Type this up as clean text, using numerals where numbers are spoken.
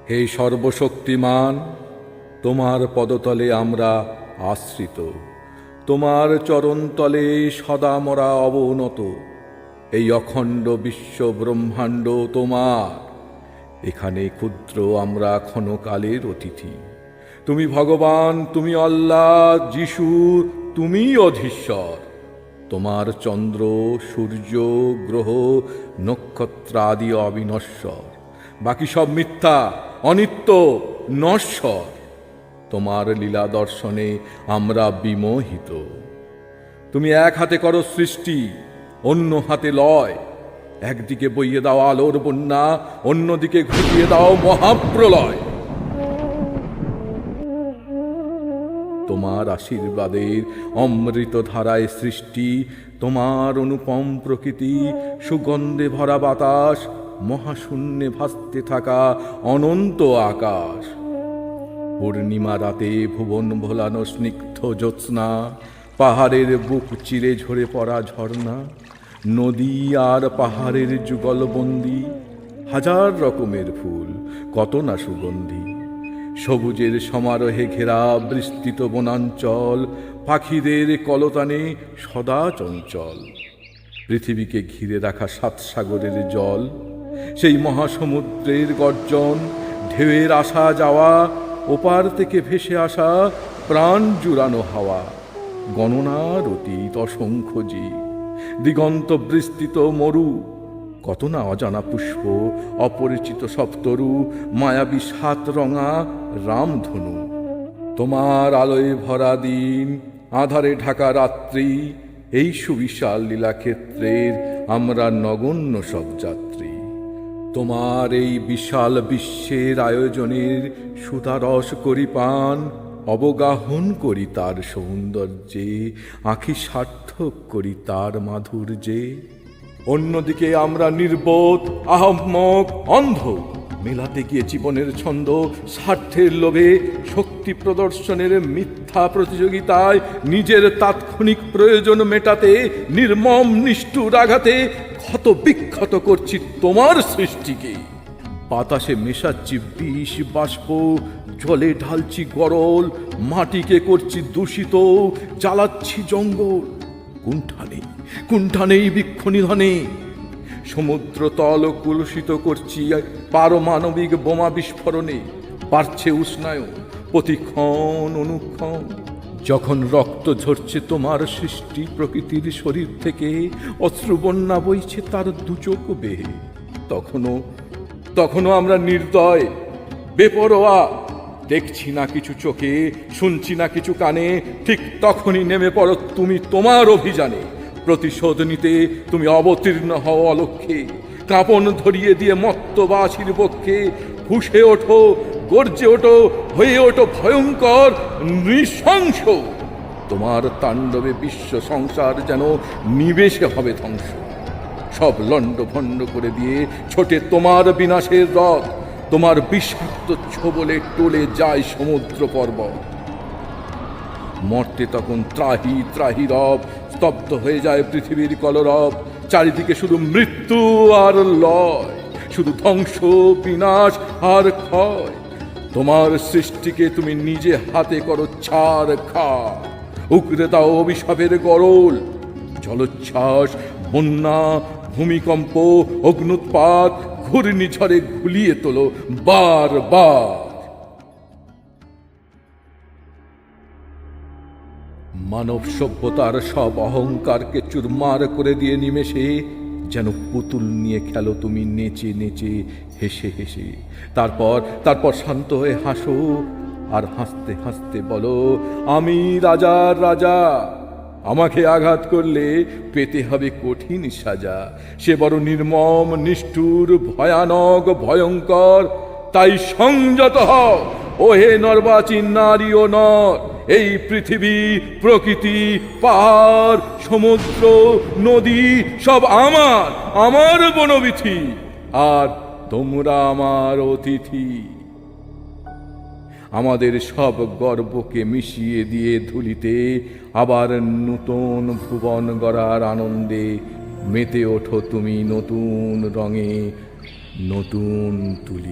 হে সর্বশক্তিমান, তোমার পদতলে আমরা আশ্রিত, তোমার চরণতলে সদা মরা অবনত। এই অখণ্ড বিশ্ব ব্রহ্মাণ্ড তোমার, এখানে ক্ষুদ্র আমরা ক্ষণকালের অতিথি। তুমি ভগবান, তুমি আল্লাহ, যিশু, তুমি অধীশ্বর। তোমার চন্দ্র, সূর্য, গ্রহ, নক্ষত্রাদি অবিনশ্বর, বাকি সব মিথ্যা, অনিত্য, নশ্বর। তোমার লীলা দর্শনে আমরা বিমোহিত। তুমি এক হাতে করো সৃষ্টি, অন্য হাতে লয়। একদিকে বইয়ে দাও আলোর বন্যা, অন্যদিকে ঘুরিয়ে দাও মহাপ্রলয়। তোমার আশীর্বাদের অমৃত ধারায় সৃষ্টি, তোমার অনুপম প্রকৃতি, সুগন্ধে ভরা বাতাস, মহাশূন্যে ভাসতে থাকা অনন্ত আকাশ। পূর্ণিমা রাতে ভুবন ভোলানো স্নিগ্ধ জ্যোৎস্না, পাহাড়ের বুক চিরে ঝরে পড়া ঝর্ণা, নদী আর পাহাড়ের যুগলবন্দি, হাজার রকমের ফুল, কত না সুগন্ধি। সবুজের সমারোহে ঘেরা বিস্তৃত বনাঞ্চল, পাখিদের কলতানে সদা চঞ্চল। পৃথিবীকে ঘিরে রাখা সাত সাগরের জল, সেই মহাসমুদ্রের গর্জন, ঢেউয়ের আসা যাওয়া, ওপার থেকে ভেসে আসা প্রাণ জুড়ানো হাওয়া, গণনার অতীত অসংখ্য জীব, দিগন্ত বিস্তৃত মরু, কত না অজানা পুষ্প, অপরিচিত সপ্তরু, মায়াবী সাত রঙা রামধনু। তোমার আলোয় ভরা দিন, আধারে ঢাকা রাত্রি, এই সুবিশাল লীলাক্ষেত্রের আমরা নগণ্য সব যাত্রী। তোমার এই বিশাল বিশ্বের আয়োজনের সুতারস করি পান, অবগাহন করি তার সৌন্দর্যে, আঁখি সার্থক করি তার মাধুর্যে। অন্যদিকে আমরা নির্বোধ, আহম্মক, অন্ধ, মেলাতে গিয়ে জীবনের ছন্দ, স্বার্থের লোভে, শক্তি প্রদর্শনের মিথ্যা প্রতিযোগিতায়, নিজের তাৎক্ষণিক প্রয়োজন মেটাতে, নির্মম নিষ্ঠুর আঘাতে ক্ষত বিক্ষত করছি তোমার সৃষ্টিকে। বাতাসে মেশাচ্ছি বিষ বাষ্প, জলে ঢালছি গরল, মাটিকে করছি দূষিত, জ্বালাচ্ছি জঙ্গল। কুণ্ঠা নেই বৃক্ষ নিধনে। সমুদ্র তল কলুষিত করছি পারমাণবিক বোমা বিস্ফোরণে, বাড়ছে উষ্ণায়ন প্রতিক্ষণ অনুক্ষণ। যখন রক্ত ঝরছে তোমার সৃষ্টি প্রকৃতির শরীর থেকে, অশ্রুবন্যা বইছে তার দুচোখ বেয়ে, তখনও আমরা নির্দয়, বেপরোয়া। দেখছি না কিছু চোখে, শুনছি না কিছু কানে, ঠিক তখনই নেমে পড়ো তুমি তোমার অভিযানে। প্রতিশোধ নিতে তুমি অবতীর্ণ হও অলক্ষ্যে, কাঁপন ধরিয়ে দিয়ে মত্তবাসীর পক্ষে। ফুঁসে ওঠো, গর্জে ওঠো, হয়ে ওঠো ভয়ঙ্কর, নৃশংস। তোমার তাণ্ডবে বিশ্ব সংসার যেন নিবেশে হবে ধ্বংস। সব লণ্ডভণ্ড করে দিয়ে ছোটে তোমার বিনাশের রথ, তোমার বিষাক্ত ছোবলে টলে যায় সমুদ্র পর্বত। মর্তে তখন ত্রাহি ত্রাহি রব, স্তব্ধ হয়ে যায় পৃথিবীর কলরব। চারিদিকে শুধু মৃত্যু আর লয়, শুধু ধ্বংস, বিনাশ আর ক্ষয়। তোমার সৃষ্টিকে তুমি নিজে হাতে করো ছাড় খাড়, উগরে দাও অভিশাপের গরল। জলোচ্ছ্বাস, বন্যা, ভূমিকম্প, অগ্নুৎপাত, ঘূর্ণিঝড়ে ঘুলিয়ে তোলো বার বার। মানব সভ্যতার সব অহংকারকে চুরমার করে দিয়ে নিমেষে যেন পুতুল নিয়ে খেলো তুমি নেচে নেচে, হেসে হেসে। তারপর শান্ত হয়ে হাসো, আর হাসতে হাসতে বলো, আমি রাজার রাজা। আমাকে আঘাত করলে পেতে হবে কঠিন সাজা। সে বড় নির্মম, নিষ্ঠুর, ভয়ানক, ভয়ঙ্কর। তাই সংযত হও ও হে নর্বাচীন নারী ও নর। এই পৃথিবী, প্রকৃতি, পাহাড়, সমুদ্র, নদী সব আমার বনবিথি, আর তোমরা আমার অতিথি। আমাদের সব গর্বকে মিশিয়ে দিয়ে ধুলিতে আবার নূতন ভুবন গড়ার আনন্দে মেতে ওঠো তুমি নতুন রঙে, নতুন তুলি।